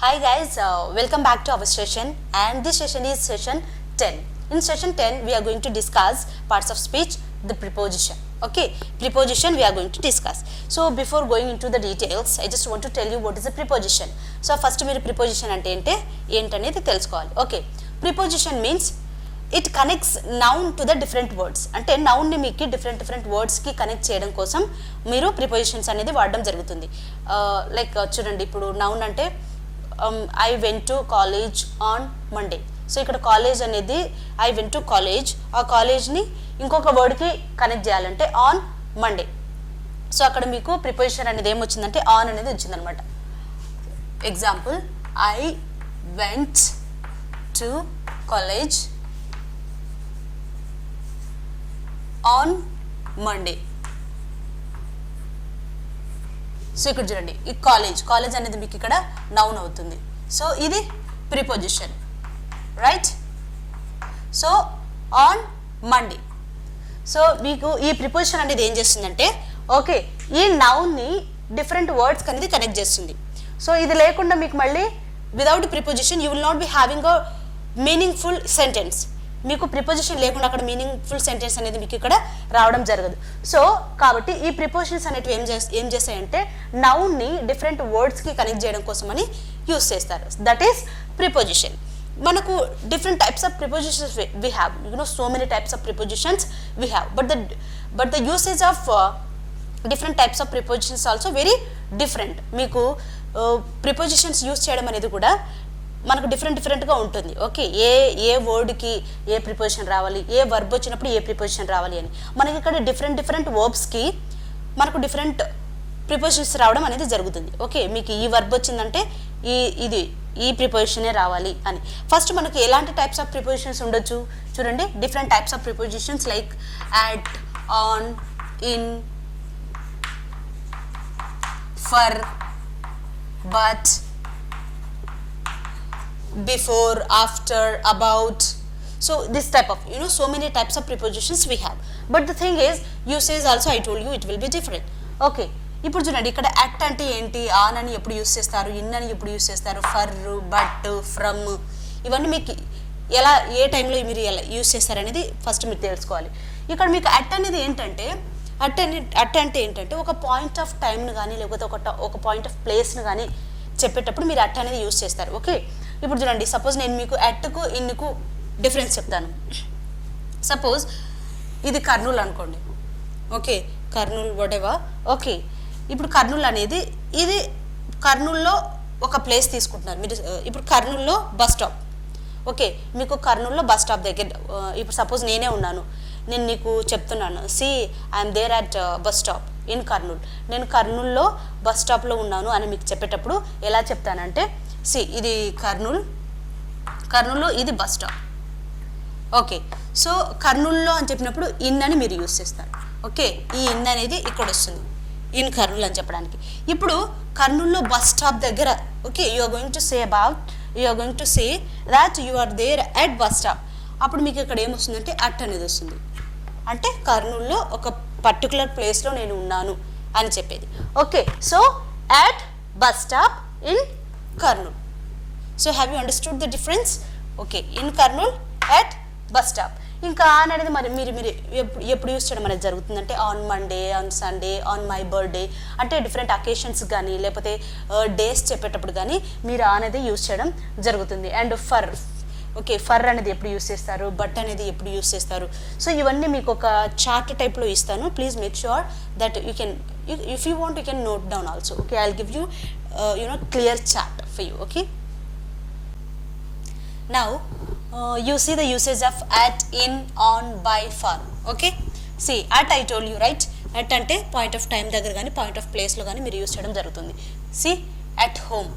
Hi guys, welcome back to our session, and this session is session 10. In session 10 we are going to discuss parts of speech, the preposition. Okay, preposition we are going to discuss. So before going into the details, I just want to tell you what is a preposition. So first మీరు preposition అంటే ఏంటనేది తెలుసుకోవాలి. Okay, preposition means it connects noun to the different words. అంటే నౌన్ని మీకు different వర్డ్స్కి connect చేయడం కోసం మీరు prepositions అనేది వాడడం జరుగుతుంది. లైక్ చూడండి, ఇప్పుడు నౌన్ అంటే I went to college on Monday. So ఇక్కడ కాలేజ్ అనేది ఐ వెంట్ టు కాలేజ్, ఆ కాలేజ్ని ఇంకొక వర్డ్కి కనెక్ట్ చేయాలంటే ఆన్ మండే. సో అక్కడ మీకు ప్రిపోజిషన్ అనేది ఏమొచ్చిందంటే ఆన్ అనేది వచ్చిందనమాట. Example, I went to college on Monday. So ఇక్కడ చూడండి, ఈ కాలేజ్ అనేది మీకు ఇక్కడ నౌన్ అవుతుంది. సో ఇది preposition, right? So on Monday. So మీకు ఈ ప్రిపోజిషన్ అనేది ఏం చేస్తుందంటే, ఓకే, ఈ నౌన్ని డిఫరెంట్ వర్డ్స్ అనేది కనెక్ట్ చేస్తుంది. సో ఇది లేకుండా మీకు మళ్ళీ without preposition you will not be having a meaningful sentence. మీకు ప్రిపోజిషన్ లేకుండా అక్కడ మీనింగ్ఫుల్ సెంటెన్స్ అనేది మీకు ఇక్కడ రావడం జరగదు. సో కాబట్టి ఈ ప్రిపోజిషన్స్ అనేటివి ఏం చేస్తాయంటే నౌన్ని డిఫరెంట్ వర్డ్స్కి కనెక్ట్ చేయడం కోసం అని యూస్ చేస్తారు. That is preposition. మనకు different types of prepositions we have, so many types of prepositions we have, but the usage of different types of prepositions also very different. మీకు prepositions use చేయడం అనేది కూడా మనకు డిఫరెంట్గా ఉంటుంది. ఓకే, ఏ వర్డ్కి ఏ ప్రిపోజిషన్ రావాలి, ఏ verb వచ్చినప్పుడు a preposition రావాలి అని మనకి ఇక్కడ డిఫరెంట్ వర్బ్స్కి మనకు డిఫరెంట్ ప్రిపోజిషన్స్ రావడం అనేది జరుగుతుంది. ఓకే, మీకు ఈ వర్బ్ వచ్చిందంటే ఈ ప్రిపోజిషనే రావాలి అని. ఫస్ట్ మనకు ఎలాంటి టైప్స్ ఆఫ్ ప్రిపోజిషన్స్ ఉండొచ్చు చూడండి. Different types of prepositions like at, on, in, for, but, before, after, about. So this type of, so many types of prepositions we have, but the thing is usage also I told you it will be different. Okay, ఇప్పుడు చూడండి, ఇక్కడ at అంటే ఏంటి, on అని ఎప్పుడు use చేస్తారు, in అని ఎప్పుడు యూస్ చేస్తారు, ఫర్, బట్, ఫ్రమ్, ఇవన్నీ మీకు ఎలా ఏ టైంలో మీరు ఎలా యూస్ చేస్తారనేది ఫస్ట్ మీరు తెలుసుకోవాలి. ఇక్కడ మీకు అట్ అనేది ఏంటంటే అట్ అంటే ఏంటంటే ఒక పాయింట్ ఆఫ్ టైంను కానీ లేకపోతే ఒక పాయింట్ ఆఫ్ ప్లేస్ను కానీ చెప్పేటప్పుడు మీరు అట్ అనేది యూస్ చేస్తారు. ఓకే, ఇప్పుడు చూడండి, సపోజ్ నేను మీకు అట్కు ఇన్కు డిఫరెన్స్ చెప్తాను. సపోజ్ ఇది కర్నూలు అనుకోండి. Okay, Kurnool whatever. ఓకే, ఇప్పుడు కర్నూలు అనేది ఇది కర్నూలులో ఒక ప్లేస్ తీసుకుంటున్నారు మీరు. ఇప్పుడు కర్నూలులో బస్ స్టాప్. ఓకే, మీకు కర్నూలులో బస్ స్టాప్ దగ్గర ఇప్పుడు సపోజ్ నేనే ఉన్నాను, నేను నీకు చెప్తున్నాను, see I'm there at bus stop in Kurnool. నేను కర్నూలులో బస్ స్టాప్లో ఉన్నాను అని మీకు చెప్పేటప్పుడు ఎలా చెప్తానంటే, సి ఇది కర్నూలులో ఇది బస్ స్టాప్. ఓకే, సో కర్నూలులో అని చెప్పినప్పుడు ఇన్ అని మీరు యూస్ చేస్తారు. ఓకే, ఈ ఇన్ అనేది ఇక్కడ వస్తుంది, ఇన్ కర్నూలు అని చెప్పడానికి. ఇప్పుడు కర్నూలులో బస్ స్టాప్ దగ్గర, okay, you are going to say that you are there at bus stop. అప్పుడు మీకు ఇక్కడ ఏమొస్తుందంటే అట్ అనేది వస్తుంది. అంటే కర్నూలులో ఒక పర్టికులర్ ప్లేస్లో నేను ఉన్నాను అని చెప్పేది. Okay, so at bus stop in Karnool. So have you understood the difference? Okay, in Karnool at bus stop. ఇంకా ఆన్ అనేది మరి మీరు ఎప్పుడు యూస్ చేయడం అనేది జరుగుతుందంటే on Monday, on Sunday, on my birthday, అంటే డిఫరెంట్ అకేషన్స్ కానీ లేకపోతే డేస్ చెప్పేటప్పుడు కానీ మీరు ఆన్ అనేది యూస్ చేయడం జరుగుతుంది. అండ్ ఫర్, ఓకే, ఫర్ అనేది ఎప్పుడు యూస్ చేస్తారు, బట్ అనేది ఎప్పుడు యూస్ చేస్తారు. సో ఇవన్నీ మీకు ఒక చార్ట్ టైప్లో ఇస్తాను. Please make sure that you can, if you want you can note down also. Okay, I will give you clear chart for you. Okay, now you see the usage of at, in, on, by, for. Okay, see at I told you, right? at ante point of time దగ్గర కానీ point of ప్లేస్లో కానీ మీరు use చేయడం జరుగుతుంది. see at home,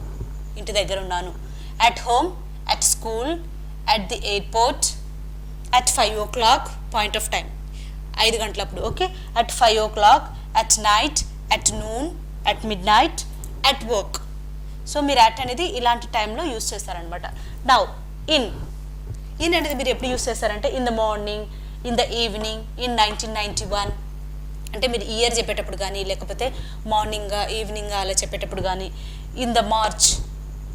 ఇంటి దగ్గర ఉన్నాను, at home, at school, at the airport, at 5 o'clock point of time, 5 గంటలప్పుడు. Okay, at 5 o'clock, at night, at noon, at midnight, at work. So మీరు అట్ అనేది ఇలాంటి టైంలో యూస్ చేస్తారనమాట. నౌ ఇన్ అనేది మీరు ఎప్పుడు యూస్ చేస్తారంటే in the morning, in the evening, in 1991, అంటే మీరు ఇయర్ చెప్పేటప్పుడు కానీ లేకపోతే మార్నింగ్ ఈవినింగ్ అలా చెప్పేటప్పుడు కానీ, in the March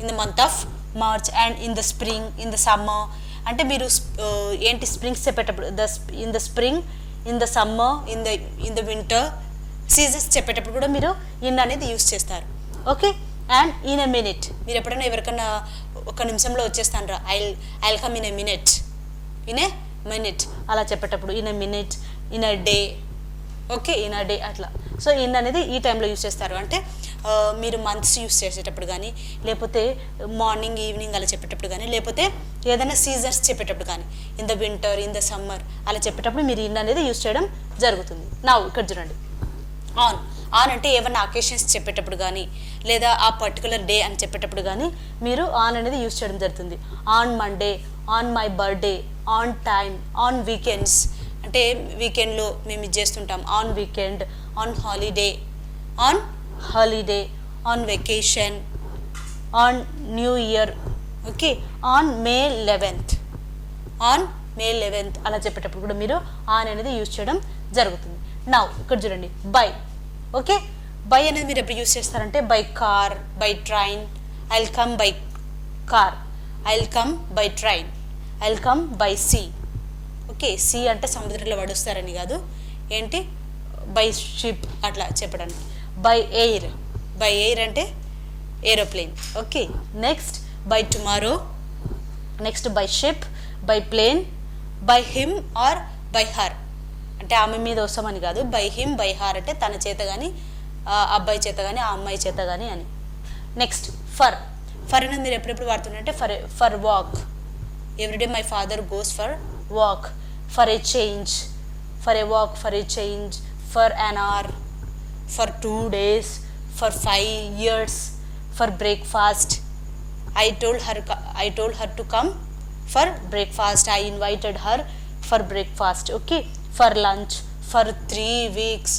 in the month of March and in the spring, in the summer. అంటే మీరు ఏంటి స్ప్రింగ్స్ చెప్పేటప్పుడు in the spring, in the summer, in the winter seasons చెప్పేటప్పుడు కూడా మీరు ఇన్ అనేది యూస్ చేస్తారు. Okay. And in a minute, మీరు ఎప్పుడైనా ఎవరికైనా ఒక నిమిషంలో వచ్చేస్తాను రా, I'll come in a minute, in a minute అలా చెప్పేటప్పుడు in a minute, in a day. Okay, in a day అట్లా. సో ఇన్ అనేది ఈ టైంలో యూస్ చేస్తారు. అంటే మీరు మంత్స్ యూస్ చేసేటప్పుడు కానీ, లేకపోతే మార్నింగ్ ఈవినింగ్ అలా చెప్పేటప్పుడు కానీ, లేకపోతే ఏదైనా సీజన్స్ చెప్పేటప్పుడు కానీ, in the winter, in the summer అలా చెప్పేటప్పుడు మీరు ఇన్ అనేది యూస్ చేయడం జరుగుతుంది. నా ఇక్కడ చూడండి, ఆన్ అంటే ఏమన్నా అకేషన్స్ చెప్పేటప్పుడు కానీ, లేదా ఆ పర్టికులర్ డే అని చెప్పేటప్పుడు కానీ మీరు ఆన్ అనేది యూస్ చేయడం జరుగుతుంది. On Monday, on my birthday, on time, on weekends. అంటే వీకెండ్లో మేము ఇది చేస్తుంటాం. On weekend, on holiday, on vacation, on new year. Okay. On May 11th, on May 11th అలా చెప్పేటప్పుడు కూడా మీరు ఆన్ అనేది యూజ్ చేయడం జరుగుతుంది. నౌ ఇక్కడ చూడండి, బై. ఓకే, బై అనేది మీరు ఎప్పుడు యూజ్ చేస్తారంటే by car, by train. I will come by car, I will come by train, I will come by sea. Okay, sea అంటే సముద్రంలో పడుస్తారని కాదు, ఏంటి బై షిప్ అట్లా చెప్పడానికి. బై ఎయిర్ అంటే aeroplane. Okay. Next by tomorrow, next by ship, by plane, by him or by her అంటే ఆమె మీద వస్తామని కాదు. బై హిమ్, బై హర్ అంటే తన చేత కానీ, ఆ అబ్బాయి చేత కానీ, ఆ అమ్మాయి చేత కానీ అని. నెక్స్ట్ ఫర్ అనేది మీరు ఎప్పుడెప్పుడు వాడుతున్నారంటే for walk. Every day my father goes for walk. For a change, for a walk, for a change, for an hour, for 2 days, for 5 years, for breakfast. I told her to come for breakfast. I invited her for breakfast. Okay. For lunch, for 3 weeks,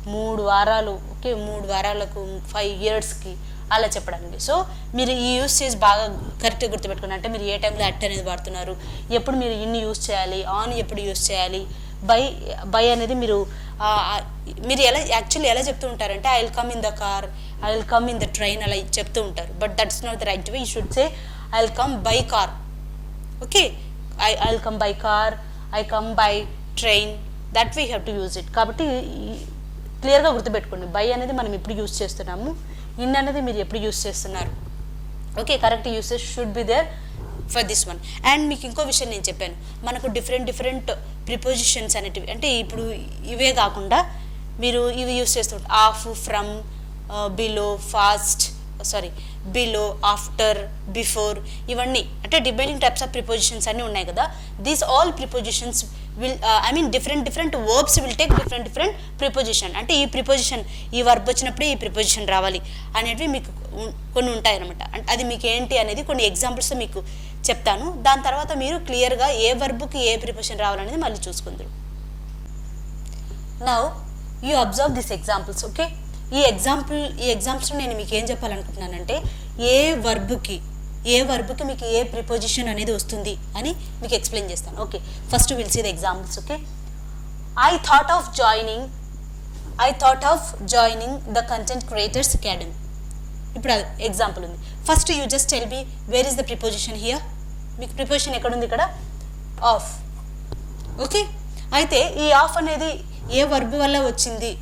3 వారాలు. Okay, 3 వారాలకు, 5 yearsకి అలా చెప్పడానికి. So మీరు ఈ usage బాగా కరెక్ట్గా గుర్తుపెట్టుకోండి. అంటే మీరు ఏ టైంలో అట్ అనేది వాడుతున్నారు, ఎప్పుడు మీరు ఇన్ని యూజ్ చేయాలి, ఆన్ ఎప్పుడు యూజ్ చేయాలి, బై అనేది మీరు యాక్చువల్లీ ఎలా చెప్తూ ఉంటారంటే I will come in the car, I will come in the train అలా చెప్తూ ఉంటారు. But that's not the right way. You should say I will come by car. Okay, I will come by car, I come by train. That way you have to use it. కాబట్టి క్లియర్గా గుర్తుపెట్టుకోండి, by అనేది మనం ఎప్పుడు use చేస్తున్నాము, in అనేది మీరు ఎప్పుడు యూజ్ చేస్తున్నారు. Okay, correct usage should be there for this one. And మీకు ఇంకో విషయం నేను చెప్పాను, మనకు డిఫరెంట్ ప్రిపోజిషన్స్ అనేటివి. అంటే ఇప్పుడు ఇవే కాకుండా మీరు ఇవి యూస్ చేస్తుంటారు. Of, from, below, below, after, before, ఇవన్నీ అంటే డిపెండింగ్ టైప్స్ ఆఫ్ ప్రిపోజిషన్స్ అన్నీ ఉన్నాయి కదా. These all prepositions will different verbs will take different preposition. అంటే ఈ ప్రిపోజిషన్, ఈ వర్బ్ వచ్చినప్పుడే ఈ ప్రిపోజిషన్ రావాలి అనేటివి మీకు కొన్ని ఉంటాయి అనమాట. అది మీకు ఏంటి అనేది కొన్ని ఎగ్జాంపుల్స్తో మీకు చెప్తాను. దాని తర్వాత మీరు క్లియర్గా ఏ వర్బ్కి ఏ ప్రిపోజిషన్ రావాలనేది మళ్ళీ చూసుకుందరు. Now you observe this examples. Okay, ఈ ఎగ్జాంపుల్స్లో నేను మీకు ఏం చెప్పాలనుకుంటున్నానంటే ఏ వర్బ్కి మీకు ఏ ప్రిపోజిషన్ అనేది వస్తుంది అని మీకు ఎక్స్ప్లెయిన్ చేస్తాను. Okay, first will see the examples. Okay, I thought of joining the content creators academy. ఇప్పుడు అది ఎగ్జాంపుల్ ఉంది. First you just tell me where is the preposition here. మీకు ప్రిపోజిషన్ ఎక్కడుంది? ఇక్కడ ఆఫ్. ఓకే, అయితే ఈ ఆఫ్ అనేది ఏ వర్బ్ వల్ల వచ్చింది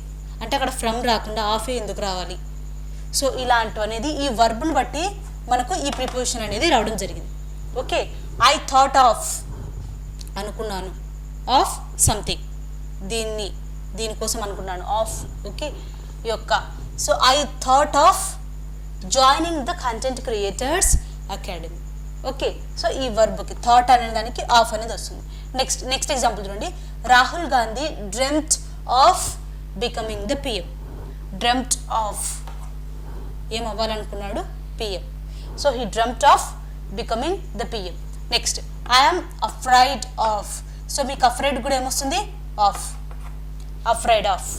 అంటే అక్కడ ఫ్రమ్ రాకుండా ఆఫే ఎందుకు రావాలి? సో ఇలాంటివి అనేది ఈ వర్బ్ను బట్టి మనకు ఈ ప్రిపోజిషన్ అనేది రావడం జరిగింది. ఓకే, ఐ థాట్ ఆఫ్ అనుకున్నాను, ఆఫ్ సంథింగ్, దీనికోసం అనుకున్నాను, ఆఫ్. ఓకే, యొక్క so I thought of joining the content creators academy. Okay, so ఈ వర్బ్కి థాట్ అనే దానికి ఆఫ్ అనేది వస్తుంది. నెక్స్ట్ ఎగ్జాంపుల్ చూడండి. Rahul Gandhi dreamed of becoming the PM. Dreamed of ఏం అవ్వాలనుకున్నాడు? PM. So he dreamed of becoming the PM. Next I'm afraid of. So మీకు afraid కూడా ఏమొస్తుంది? Of. Afraid of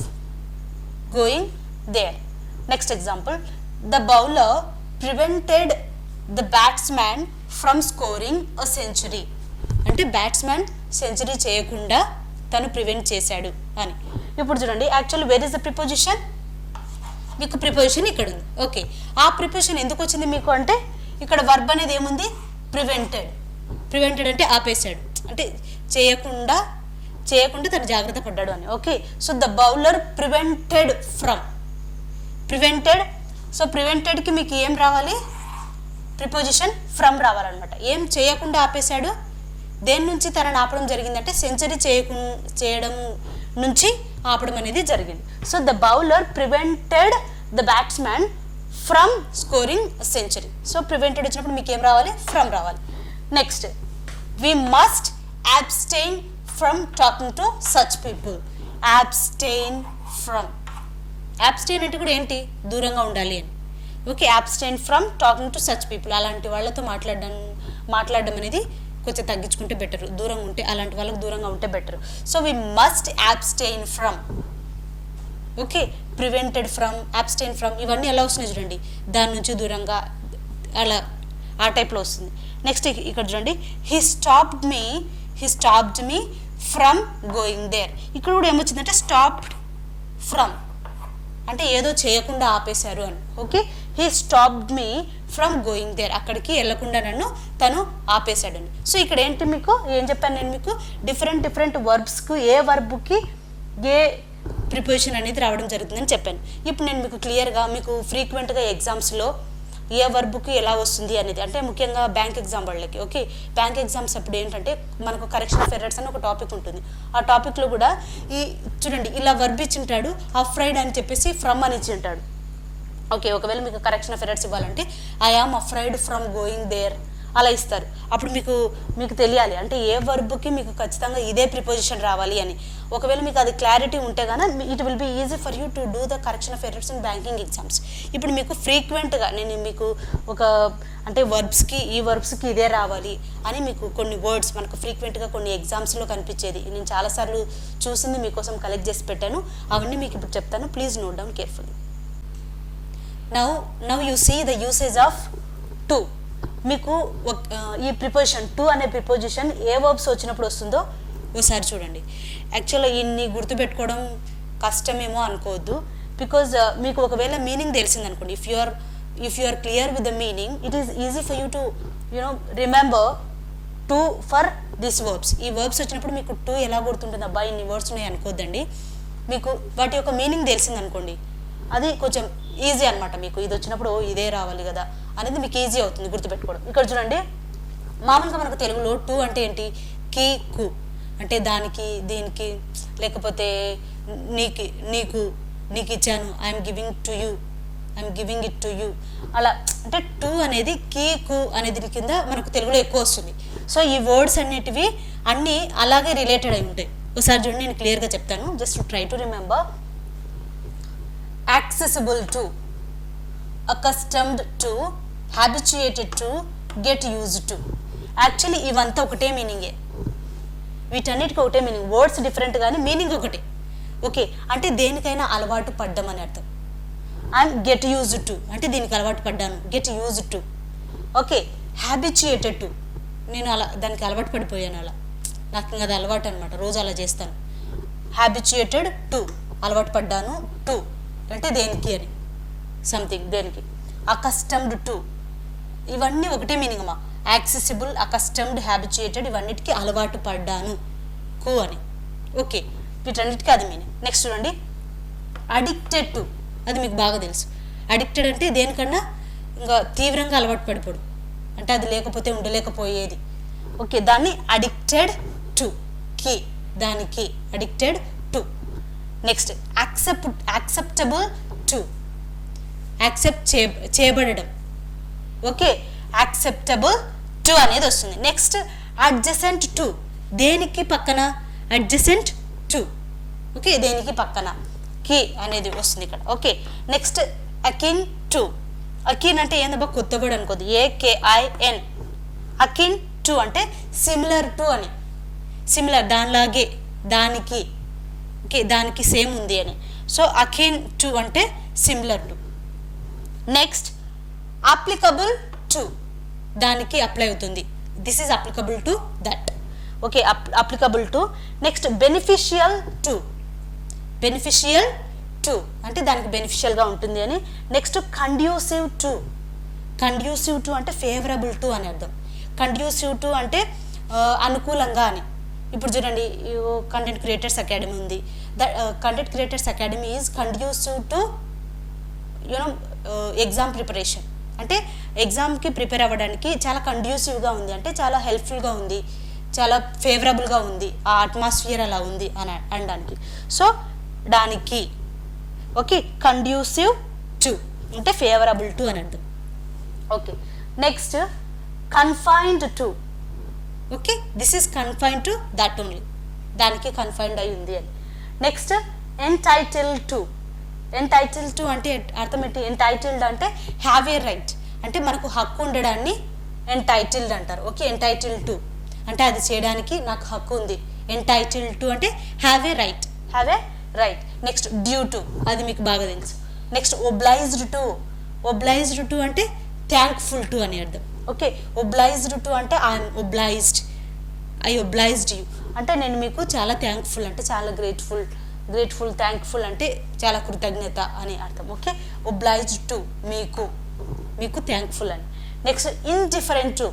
going there. Next example. The bowler prevented the batsman from scoring a century. అంటే batsmen century చేయకుండా తను prevent చేశాడు అని. ఇప్పుడు చూడండి, actually wear is the preposition? మీకు ప్రిపోజిషన్ ఇక్కడ ఉంది. ఓకే, ఆ ప్రిపోజిషన్ ఎందుకు వచ్చింది మీకు అంటే ఇక్కడ వర్బ్ అనేది ఏముంది, ప్రివెంటెడ్. ప్రివెంటెడ్ అంటే ఆపేశాడు, అంటే చేయకుండా తను జాగ్రత్త పడ్డాడు అని. Okay, so the bowler prevented from. Prevented, so ప్రివెంటెడ్కి మీకు ఏం రావాలి, ప్రిపోజిషన్ ఫ్రమ్ రావాలన్నమాట. ఏం చేయకుండా ఆపేశాడు, దేని నుంచి తనని ఆపడం జరిగిందంటే సెంచరీ చేయడం నుంచి ఆపడం అనేది జరిగింది. So the bowler prevented the batsmen from scoring century. So prevented వచ్చినప్పుడు మీకు ఏం రావాలి, ఫ్రమ్ రావాలి. Next, we must abstain from talking to such people. Abstain from, abstain అంటే కూడా ఏంటి, దూరంగా ఉండాలి అని. Okay, abstain from talking to such people, అలాంటి వాళ్ళతో మాట్లాడడం అనేది కొంచెం తగ్గించుకుంటే బెటర్, దూరంగా ఉంటే, అలాంటి వాళ్ళకి దూరంగా ఉంటే better. So we must abstain from. Okay, prevented from, abstain from, ఇవన్నీ ఎలా వస్తున్నాయి చూడండి, దాని నుంచి దూరంగా, అలా ఆ టైప్లో వస్తుంది. నెక్స్ట్ ఇక్కడ చూడండి, he stopped me from going there. ఇక్కడ కూడా ఏమొచ్చిందంటే స్టాప్డ్ ఫ్రమ్ అంటే ఏదో చేయకుండా ఆపేశారు అని. Okay, he stopped me from going there, అక్కడికి వెళ్ళకుండా నన్ను తను ఆపేశాడు అని. సో ఇక్కడ ఏంటి, మీకు ఏం చెప్పాను నేను, మీకు డిఫరెంట్ వర్బ్స్కు ఏ వర్బ్కి ఏ ప్రిపోజిషన్ అనేది రావడం జరుగుతుందని చెప్పాను. ఇప్పుడు నేను మీకు క్లియర్గా, మీకు ఫ్రీక్వెంట్గా ఎగ్జామ్స్లో ఏ వర్బ్కి ఎలా వస్తుంది అనేది, అంటే ముఖ్యంగా బ్యాంక్ ఎగ్జామ్ వాళ్ళకి. ఓకే, బ్యాంక్ ఎగ్జామ్స్ అప్పుడు ఏంటంటే మనకు కరెక్షన్ ఆఫ్ ఎర్రర్స్ అని ఒక టాపిక్ ఉంటుంది. ఆ టాపిక్లో కూడా చూడండి, ఇలా వర్బ్ ఇచ్చింటాడు, అఫ్రైడ్ అని చెప్పేసి ఫ్రమ్ అని ఇచ్చింటాడు. ఓకే, ఒకవేళ మీకు కరెక్షన్ ఆఫ్ ఎర్రర్స్ ఇవ్వాలంటే I am afraid from going there అలా ఇస్తారు. అప్పుడు మీకు తెలియాలి అంటే ఏ వర్బ్కి మీకు ఖచ్చితంగా ఇదే ప్రిపోజిషన్ రావాలి అని. ఒకవేళ మీకు అది క్లారిటీ ఉంటే కనుక it will be easy for you to do the correction of errors in banking exams. ఇప్పుడు మీకు ఫ్రీక్వెంట్గా నేను మీకు అంటే ఈ వర్బ్స్కి ఇదే రావాలి అని మీకు కొన్ని వర్డ్స్ మనకు ఫ్రీక్వెంట్గా కొన్ని ఎగ్జామ్స్లో కనిపించేది నేను చాలాసార్లు చూసింది మీకోసం కలెక్ట్ చేసి పెట్టాను. అవన్నీ మీకు ఇప్పుడు చెప్తాను, please note down carefully. Now you see the usage of to. మీకు ఈ ప్రిపోజిషన్ టు అనే ప్రిపోజిషన్ ఏ వర్బ్స్ వచ్చినప్పుడు వస్తుందో ఒకసారి చూడండి. యాక్చువల్గా ఇన్ని గుర్తుపెట్టుకోవడం కష్టమేమో అనుకోవద్దు, బికాజ్ మీకు ఒకవేళ మీనింగ్ తెలిసిందనుకోండి, if you are clear with the meaning, it is easy for you to remember to for this verbs. ఈ వర్బ్స్ వచ్చినప్పుడు మీకు టు ఎలా గుర్తుంటుంది, అబ్బాయి ఇన్ని వర్డ్స్ ఉన్నాయి అనుకోద్దండి. మీకు వాటి యొక్క మీనింగ్ తెలిసిందనుకోండి, అది కొంచెం ఈజీ అనమాట. మీకు ఇది వచ్చినప్పుడు ఇదే రావాలి కదా అనేది మీకు ఈజీ అవుతుంది గుర్తుపెట్టుకోవడం. ఇక్కడ చూడండి, మామూలుగా మనకు తెలుగులో టు అంటే ఏంటి, కి కు అంటే దానికి దీనికి, లేకపోతే నీకు ఇచ్చాను, I'm giving it to you అలా. అంటే టు అనేది కి కు అనేది కింద మనకు తెలుగులో ఎక్కువ వస్తుంది. సో ఈ వర్డ్స్ అనేటివి అన్నీ అలాగే రిలేటెడ్ అయి ఉంటాయి. ఒకసారి చూడండి, నేను క్లియర్గా చెప్తాను, just try to remember. accessible to, accustomed to, habituated to, get used to. Actually ఇవంతా ఒకటే మీనింగే, వీటన్నిటికీ ఒకటే మీనింగ్, వర్డ్స్ డిఫరెంట్ కానీ మీనింగ్ ఒకటే. ఓకే, అంటే దేనికైనా అలవాటు పడ్డం అని అర్థం. ఐఎమ్ గెట్ యూజ్డ్ టు అంటే దీనికి అలవాటు పడ్డాను, get used to. Okay, habituated to నేను దానికి అలవాటు పడిపోయాను, నాకు ఇంకా అది అలవాటు అనమాట, రోజు అలా చేస్తాను. హ్యాబిచుయేటెడ్ టు అలవాటు పడ్డాను, టు అంటే దేనికి అని, సంథింగ్ దేనికి. అకస్టమ్డ్ టు ఇవన్నీ ఒకటే మీనింగ్ అమ్మా. యాక్సెసిబుల్, అకస్టమ్డ్, హ్యాబిచుయేటెడ్ ఇవన్నిటికీ అలవాటు పడ్డాను కు అని. ఓకే, వీటన్నిటికీ అది మీనింగ్. నెక్స్ట్ చూడండి, అడిక్టెడ్ టు అది మీకు బాగా తెలుసు. అడిక్టెడ్ అంటే దేనికన్నా ఇంకా తీవ్రంగా అలవాటు పడిపోడు, అంటే అది లేకపోతే ఉండలేకపోయేది. ఓకే, దాన్ని అడిక్టెడ్ టు, కి దానికి addicted to. Next acceptable to accept చేయబడడం. ఓకే, యాక్సెప్టబుల్ టు అనేది వస్తుంది. నెక్స్ట్ అడ్జసెంట్ టు దేనికి పక్కన, అడ్జసెంట్ టు. ఓకే, దేనికి పక్కన కి అనేది వస్తుంది ఇక్కడ. Okay, next akin to. Akin అంటే ఏందబ్బా కొత్త వర్డ్ అనుకోద్దు, AKIN. అకిన్ టు అంటే సిమిలర్ టు అని, సిమిలర్ దానిలాగే, దానికి. ఓకే, దానికి సేమ్ ఉంది అని. సో అకిన్ టు అంటే similar to. Next applicable to దానికి అప్లై అవుతుంది, this is applicable to that. Okay, applicable to. Next beneficial to, beneficial to అంటే దానికి బెనిఫిషియల్గా ఉంటుంది అని. Next conducive to, conducive to అంటే ఫేవరబుల్ టు అని అర్థం. కండ్యూసివ్ టు అంటే అనుకూలంగా అని. ఇప్పుడు చూడండి, కంటెంట్ క్రియేటర్స్ అకాడమీ ఉంది. Content creators academy is conducive to exam preparation. అంటే ఎగ్జామ్కి ప్రిపేర్ అవ్వడానికి చాలా కండ్యూసివ్గా ఉంది, అంటే చాలా హెల్ప్ఫుల్గా ఉంది, చాలా ఫేవరబుల్గా ఉంది, ఆ అట్మాస్ఫియర్ అలా ఉంది అని అనడానికి. సో దానికి ఓకే, కండ్యూసివ్ టు అంటే ఫేవరబుల్ టు అని అర్థం. Okay, next confined to. Okay, this is confined to that only, దానికి కన్ఫైన్డ్ అయి ఉంది అని. Next entitled to. Entitled to అంటే అర్థం ఏంటి? ఎంటైటిల్డ్ అంటే హ్యావ్ ఏ రైట్, అంటే మనకు హక్కు ఉండడాన్ని ఎంటైటిల్డ్ అంటారు. ఓకే, ఎంటైటిల్డ్ టు అంటే అది చేయడానికి నాకు హక్కు ఉంది. ఎంటైటిల్డ్ టు అంటే have a right, have a right. Next due to, అది మీకు బాగా తెలుసు. Next obliged to. Obliged to అంటే థ్యాంక్ఫుల్ టు అని అర్థం. ఓకే, ఒబ్లైజ్డ్ టు అంటే I'm obliged, I obliged you అంటే నేను మీకు చాలా థ్యాంక్ఫుల్, అంటే చాలా గ్రేట్ఫుల్, థ్యాంక్ఫుల్ అంటే చాలా కృతజ్ఞత అని అర్థం. ఓకే, ఒబ్లైజ్డ్ టు మీకు థ్యాంక్ఫుల్ అని. Next indifferent to.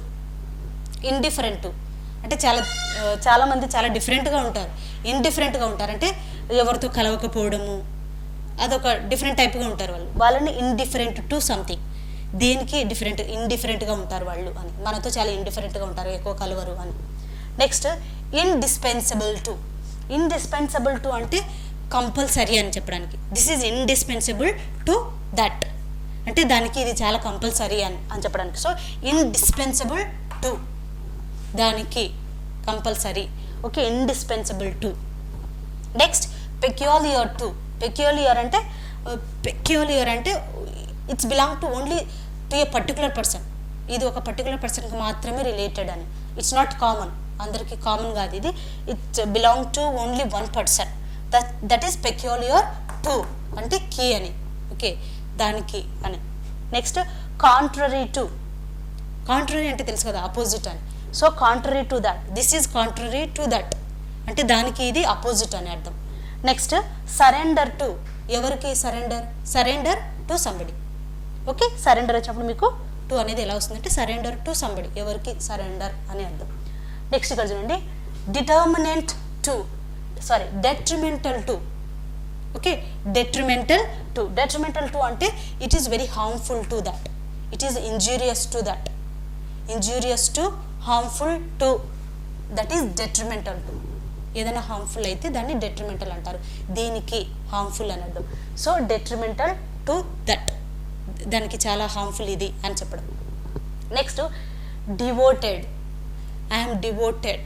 Indifferent to అంటే చాలామంది చాలా డిఫరెంట్గా ఉంటారు. ఇండిఫరెంట్గా ఉంటారు అంటే ఎవరితో కలవకపోవడము, అదొక డిఫరెంట్ టైప్గా ఉంటారు వాళ్ళని ఇండిఫరెంట్ టు సంథింగ్. దేనికి ఇండిఫరెంట్గా ఉంటారు వాళ్ళు అని. మనతో చాలా ఇండిఫరెంట్గా ఉంటారు, ఎక్కువ కలవరు అని. Next indispensable to. Indispensable to అంటే కంపల్సరీ అని చెప్పడానికి. This is indispensable to that అంటే దానికి ఇది చాలా కంపల్సరీ అని చెప్పడానికి. సో ఇండిస్పెన్సిబుల్ టు దానికి compulsory. Okay, indispensable to. Next peculiar to. Peculiar అంటే it's belong to only to a particular person. ఇది ఒక పర్టికులర్ పర్సన్కి మాత్రమే రిలేటెడ్ అని. ఇట్స్ నాట్ కామన్, అందరికీ కామన్ కాదు ఇది. It belong to only one person. That is peculiar to అంటే కీ అని. ఓకే, దానికి అని. Next contrary to. కాంట్రరీ అంటే తెలుసు కదా, అపోజిట్ అని. So contrary to that, this is contrary to that అంటే దానికి ఇది అపోజిట్ అని అర్థం. Next surrender to. ఎవరికి surrender? Surrender to somebody. Okay, surrender వచ్చినప్పుడు మీకు టు అనేది ఎలా వస్తుందంటే సరెండర్ టు సంబడి, ఎవరికి సరెండర్ అని అర్థం. నెక్స్ట్ ఇక్కడ చూడండి, detrimental to. Okay, detrimental to అంటే it is very harmful to that, it is injurious to that, injurious to, harmful to, that is detrimental to. ఏదైనా హార్మ్ఫుల్ అయితే దాన్ని డెట్రిమెంటల్ అంటారు, దీనికి హార్మ్ఫుల్ అని అర్థం. సో డెట్రిమెంటల్ టు దట్, దానికి చాలా హార్మ్ఫుల్ ఇది అని చెప్పడం. Next devoted. I'm devoted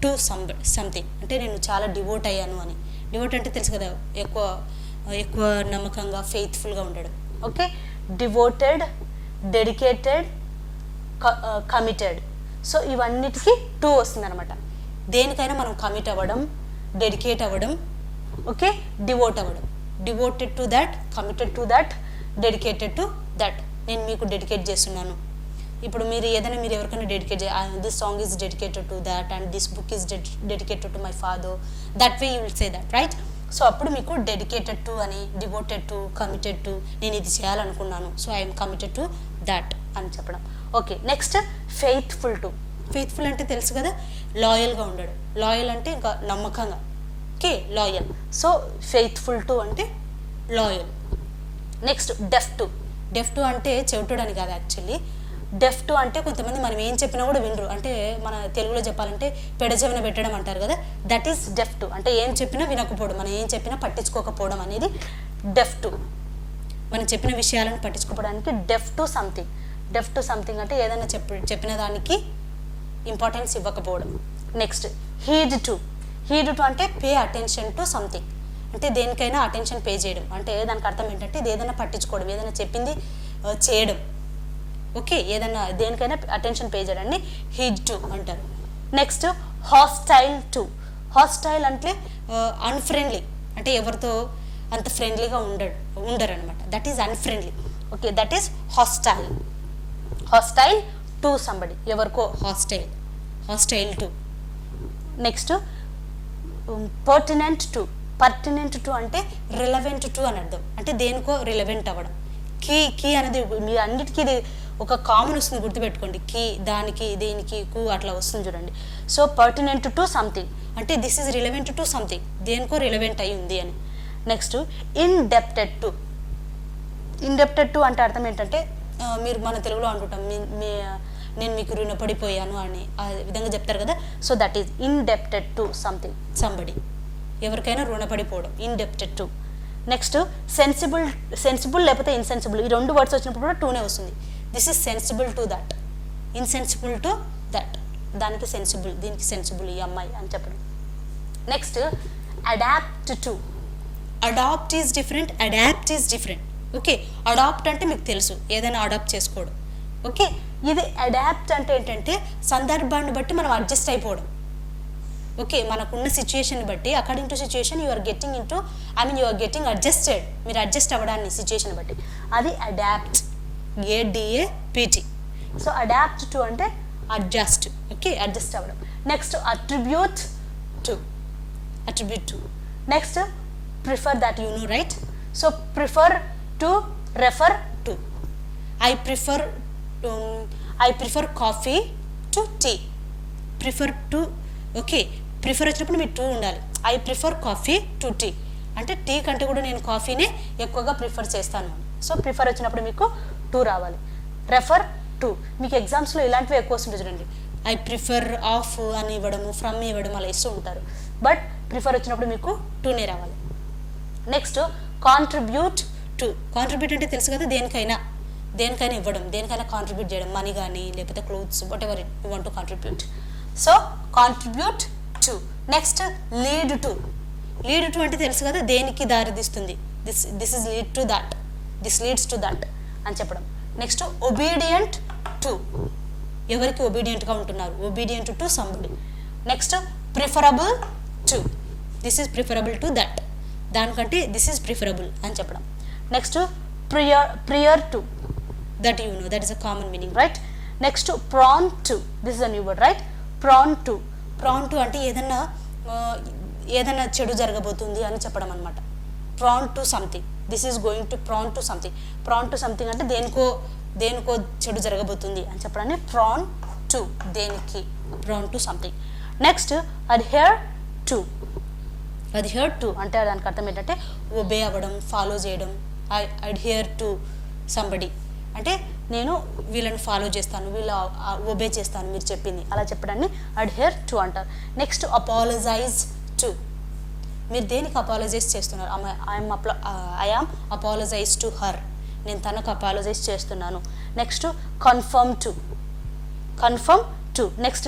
to something అంటే నేను చాలా డివోట్ అయ్యాను అని. డివోట్ అంటే తెలుసు కదా, ఎక్కువ నమ్మకంగా, ఫెయిత్ఫుల్గా ఉండడం. Okay, devoted, dedicated, committed. So ఇవన్నిటికీ టు వస్తుంది అనమాట. దేనికైనా మనం కమిట్ అవ్వడం, డెడికేట్ అవ్వడం, ఓకే, డివోట్ అవ్వడం. Devoted to that, committed to that, dedicated to that. నేను మీకు డెడికేట్ చేస్తున్నాను. ఇప్పుడు మీరు ఎవరికైనా dedicate this song is dedicated to that and this book is dedicated to my father, that way you will say that, right? So అప్పుడు మీకు dedicated to అని, devoted to, committed to, నేను ఇది చేయాలనుకున్నాను, so I'm committed to that అని చెప్పడం. Okay, next faithful to. Faithful అంటే తెలుసు కదా, లాయల్గా ఉండడం. లాయల్ అంటే ఇంకా నమ్మకంగా. Okay, loyal. So faithful to అంటే loyal. Next deaf to. Deaf to అంటే చెవిటోడు అని కాదు యాక్చువల్లీ. డెఫ్ టు అంటే కొంతమంది మనం ఏం చెప్పినా కూడా వినరు, అంటే మన తెలుగులో చెప్పాలంటే పెడచెవిన పెట్టడం అంటారు కదా, దట్ ఈస్ డెఫ్ టు. అంటే ఏం చెప్పినా వినకపోవడం, మనం ఏం చెప్పినా పట్టించుకోకపోవడం అనేది డెఫ్ టు. మనం చెప్పిన విషయాలను పట్టించుకోవడానికి deaf to something. Deaf to something అంటే ఏదైనా చెప్పిన దానికి ఇంపార్టెన్స్ ఇవ్వకపోవడం. Next heed to. Heed to అంటే పే అటెన్షన్ టు సంథింగ్, అంటే దేనికైనా అటెన్షన్ పే చేయడం. అంటే దానికి అర్థం ఏంటంటే ఇది ఏదైనా పట్టించుకోవడం, ఏదైనా చెప్పింది చేయడం. ఓకే, ఏదైనా దేనికైనా అటెన్షన్ పే చేయడాన్ని హీడ్ టు అంటారు. Next hostile to. హాస్టైల్ అంటే అన్ఫ్రెండ్లీ, అంటే ఎవరితో అంత ఫ్రెండ్లీగా ఉండరు అనమాట. That is unfriendly. Okay, that is hostile. Hostile to somebody, ఎవరికో hostile to. Next pertinent to. Pertinent to అంటే రిలవెంట్ టు అని అర్థం, అంటే దేనికో రిలవెంట్ అవ్వడం. కీ అనేది మీ అన్నిటికీ ఇది ఒక కామన్ వస్తుంది, గుర్తుపెట్టుకోండి. కి, దానికి, దీనికి, కు అట్లా వస్తుంది చూడండి. సో పర్టినెంట్ టు సంథింగ్ అంటే this is relevant to something, దేనికో రిలవెంట్ అయి ఉంది అని. Next indebted to. Indebted to అంటే అర్థం ఏంటంటే మీరు మన తెలుగులో అంటుంటాం నేను మీకు రుణపడిపోయాను అని ఆ విధంగా చెప్తారు కదా. So that is indebted to something, somebody, ఎవరికైనా రుణపడిపోవడం, ఇండెప్టెడ్ టు. నెక్స్ట్ సెన్సిబుల్ లేకపోతే ఇన్సెన్సిబుల్, ఈ రెండు వర్డ్స్ వచ్చినప్పుడు కూడా టూనే వస్తుంది. This is sensible to that, insensible to that, దానికి సెన్సిబుల్, దీనికి సెన్సిబుల్, ఈ అమ్మాయి అని చెప్పడం. Next adapt to. Adapt is different, adapt is different. Okay, adapt అంటే మీకు తెలుసు ఏదైనా అడాప్ట్ చేసుకోవడం. ఓకే, ఇది అడాప్ట్ అంటే ఏంటంటే సందర్భాన్ని బట్టి మనం అడ్జస్ట్ అయిపోవడం. ఓకే, మనకున్న సిచ్యుయేషన్ బట్టి according to situation you are getting adjusted, మీరు అడ్జస్ట్ అవ్వడాన్ని సిచ్యుయేషన్ బట్టి, అది adapt, ADAPT. So adapt to అంటే అడ్జస్ట్. ఓకే, అడ్జస్ట్ అవ్వడం. Next attribute to. Next prefer, that you know right. So prefer to, refer to. I prefer coffee to tea. Prefer to, okay, prefer వచ్చినప్పుడు మీరు to ఉండాలి. I prefer coffee to tea అంటే tea కంటే కూడా నేను కాఫీనే ఎక్కువగా ప్రిఫర్ చేస్తాను. సో ప్రిఫర్ వచ్చినప్పుడు మీకు టూ రావాలి. రెఫర్ టు, మీకు ఎగ్జామ్స్లో ఇలాంటివి ఎక్కువ వస్తుంటాయి చూడండి. ఐ ప్రిఫర్ ఆఫ్ అని ఇవ్వడము, ఫ్రమ్ ఇవ్వడం అలా ఇస్తూ ఉంటారు. బట్ ప్రిఫర్ వచ్చినప్పుడు మీకు టూనే రావాలి. Next contribute to. కాంట్రిబ్యూట్ అంటే తెలుసు కదా, దేనికైనా ఇవ్వడం, దేనికైనా కాంట్రిబ్యూట్ చేయడం, మనీ కానీ లేకపోతే clothes, what ever you want to contribute. So contribute to. Next lead to. Lead to అంటే తెలుసు కదా, దేనికి దారితీస్తుంది, this is lead to that, this leads to that అని చెప్పడం. నెక్స్ట్ ఒబీడియంట్ టు, ఎవరికి ఒబీడియంట్గా ఉంటున్నారు, obedient to somebody. Next preferable to, this is preferable to that, దానికంటే దిస్ ఈజ్ ప్రిఫరబుల్ అని చెప్పడం. Next prior to, that you know, that is a common meaning, right? Next prawn to, this is a new word, right? prawn to అంటే ఏదన్నా చెడు జరగబోతుంది అని చెప్పడం అనమాట. prawn to something, this is going to prawn to something అంటే దేనికో చెడు జరగబోతుంది అని చెప్పడాన్ని prawn to, దేనికి, prawn to something. Next adhere to అంటే దానికి అర్థం ఏంటంటే ఒబే అవ్వడం, ఫాలో చేయడం. I adhere to somebody అంటే నేను వీళ్ళని ఫాలో చేస్తాను, వీళ్ళ ఒబే చేస్తాను మీరు చెప్పింది, అలా చెప్పడాన్ని అడ్హేర్ టు అంటారు. నెక్స్ట్ అపాలజైజ్ టు, మీరు దేనికి అపాలజైజ్ చేస్తున్నారు, I am apologize to her, నేను తనకు అపాలజైజ్ చేస్తున్నాను. Next confirm to. Next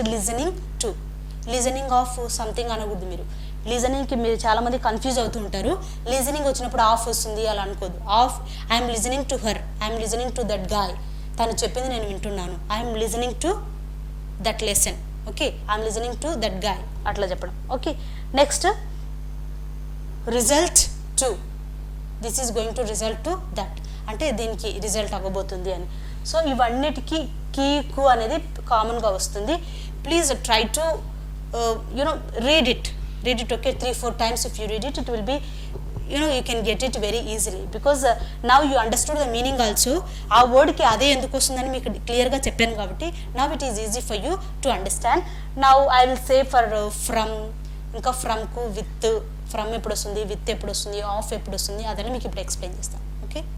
listening of something అనకూడదు మీరు. లిజనింగ్కి మీరు చాలామంది కన్ఫ్యూజ్ అవుతూ ఉంటారు. లిజనింగ్ వచ్చినప్పుడు ఆఫ్ వస్తుంది అలా అనుకోదు. Of, I'm listening to her, I'm listening to that guy, తను చెప్పింది నేను వింటున్నాను, I'm listening to that lesson. Okay, I'm listening to that guy అట్లా చెప్పడం. Okay, next result to, this is going to result to that అంటే దీనికి result అవ్వబోతుంది అని. సో ఇవన్నిటికీ కీకు అనేది కామన్గా వస్తుంది. Please try to read it, okay, 3-4 times. If you read it, it will be, you can get it very easily, because now you understood the meaning also. ఆ వర్డ్కి అదే ఎందుకు వస్తుందని మీకు క్లియర్గా చెప్పాను కాబట్టి now it is easy for you to understand. Now I will say for from, ఇంకా ఫ్రమ్కు with, from ఎప్పుడు వస్తుంది, విత్ ఎప్పుడు వస్తుంది, ఆఫ్ ఎప్పుడు వస్తుంది, అదని మీకు ఇప్పుడు ఎక్స్ప్లెయిన్ చేస్తాను.